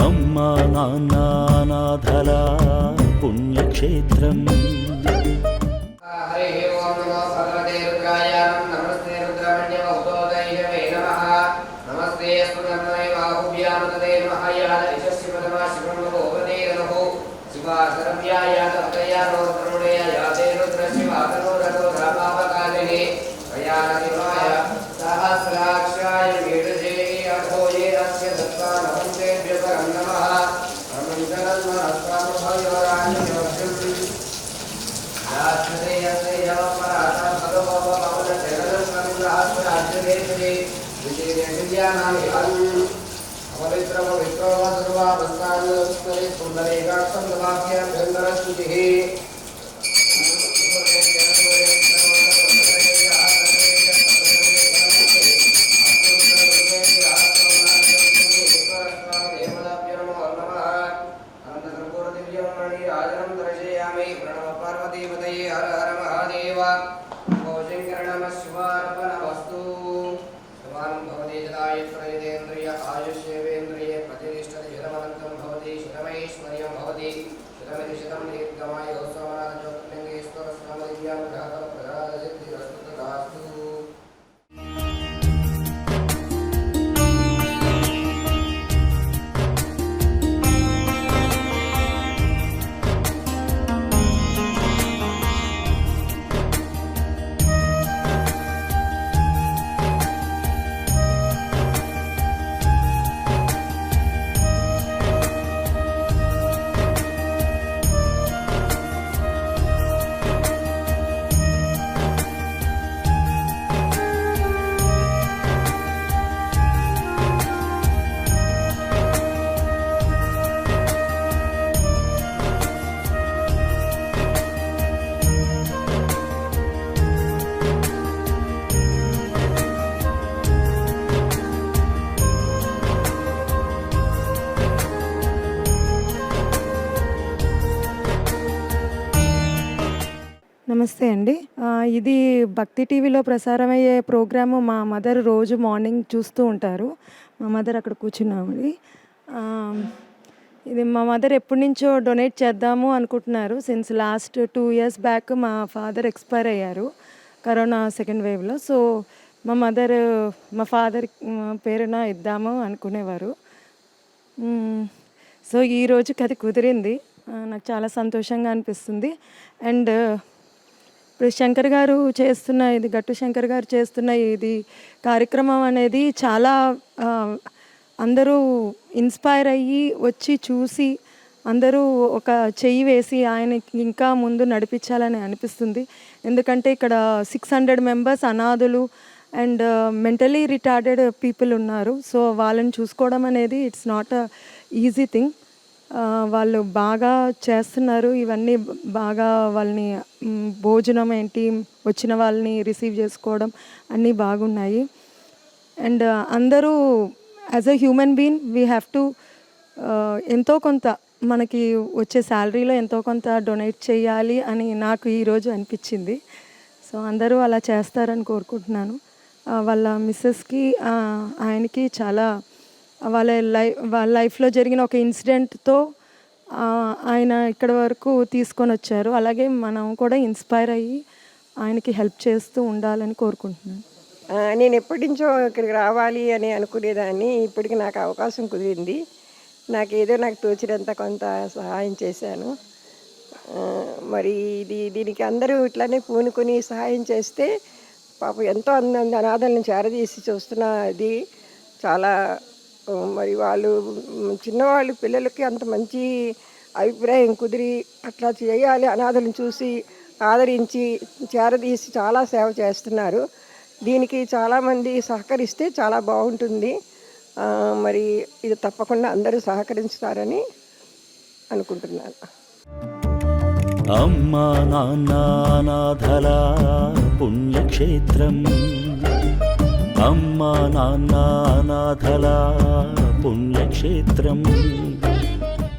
అమ్మా నాన్న అనాథల పుణ్యక్షేత్రం. హరి ఓం నమో భగవతే రుద్రాయ నమస్తే రుద్రమణ్యమహోదయే నమః నమస్తే స్మృతమయ బాహుభ్యామతే నమః యాద యశస్వి పరమా శివం భగవతే నమః శివాసరవ్యాయ తత్తయ రోద్రుడయ యాదే రుద్ర శివాకరో రతో రాపాపకాలిని ప్రయాణదివాయ సహస్రాక్షాయ వీడజే అథోయే అస్య దత్తానహం తేభ్యపరం నమః బ్రహ్మంజనన్మనస్కామభయోరాణి యోగ్యం నమస్తే అండి. ఇది భక్తి టీవీలో ప్రసారమయ్యే ప్రోగ్రాము మా మదర్ రోజు మార్నింగ్ చూస్తూ ఉంటారు. మా మదర్ అక్కడ కూర్చున్నామని. ఇది మా మదర్ ఎప్పటి నుంచో డొనేట్ చేద్దాము అనుకుంటున్నారు. సిన్స్ లాస్ట్ 2 years బ్యాక్ మా ఫాదర్ ఎక్స్పైర్ అయ్యారు కరోనా సెకండ్ వేవ్లో. సో మా ఫాదర్ పేరున ఇద్దాము అనుకునేవారు. సో ఈ రోజుకి అది కుదిరింది. నాకు చాలా సంతోషంగా అనిపిస్తుంది. అండ్ ఇప్పుడు శంకర్ గారు చేస్తున్న గట్టు శంకర్ గారు చేస్తున్న ఇది కార్యక్రమం అనేది చాలా అందరూ ఇన్స్పైర్ అయ్యి వచ్చి చూసి అందరూ ఒక చెయ్యి వేసి ఆయనకి ఇంకా ముందు నడిపించాలని అనిపిస్తుంది. ఎందుకంటే ఇక్కడ 600 members అనాథులు అండ్ మెంటలీ రిటార్డెడ్ పీపుల్ ఉన్నారు. సో వాళ్ళని చూసుకోవడం అనేది it's not a easy thing. వాళ్ళు బాగా చేస్తున్నారు. ఇవన్నీ బాగా వాళ్ళని భోజనం ఏంటి వచ్చిన వాళ్ళని రిసీవ్ చేసుకోవడం అన్నీ బాగున్నాయి. అండ్ అందరూ as a human being we have to ఎంతో కొంత మనకి వచ్చే శాలరీలో ఎంతో కొంత డొనేట్ చేయాలి అని నాకు ఈరోజు అనిపించింది. సో అందరూ అలా చేస్తారని కోరుకుంటున్నాను. వాళ్ళ మిస్సెస్కి ఆయనకి చాలా వాళ్ళ లైఫ్లో జరిగిన ఒక ఇన్సిడెంట్తో ఆయన ఇక్కడ వరకు తీసుకొని వచ్చారు. అలాగే మనం కూడా ఇన్స్పైర్ అయ్యి ఆయనకి హెల్ప్ చేస్తూ ఉండాలని కోరుకుంటున్నాను. నేను ఎప్పటి నుంచో ఇక్కడికి రావాలి అని అనుకునేదాన్ని. ఇప్పటికి నాకు అవకాశం కుదిరింది. నాకు తోచినంత కొంత సహాయం చేశాను. మరి దీనికి అందరూ ఇట్లానే పూనుకొని సహాయం చేస్తే పాపం ఎంతో అనాథలను చేరదీసి చూస్తున్నది చాలా. మరి వాళ్ళు చిన్నవాళ్ళు పిల్లలకి అంత మంచి అభిప్రాయం కుదిరి అట్లా చేయాలి, అనాథలను చూసి ఆదరించి చేరదీసి చాలా సేవ చేస్తున్నారు. దీనికి చాలామంది సహకరిస్తే చాలా బాగుంటుంది. మరి ఇది తప్పకుండా అందరూ సహకరిస్తారని అనుకుంటున్నాను. అమ్మా నాన్న అనాథల పుణ్యక్షేత్రం. అమ్మా నాన్న అనాథల పుణ్యక్షేత్రం.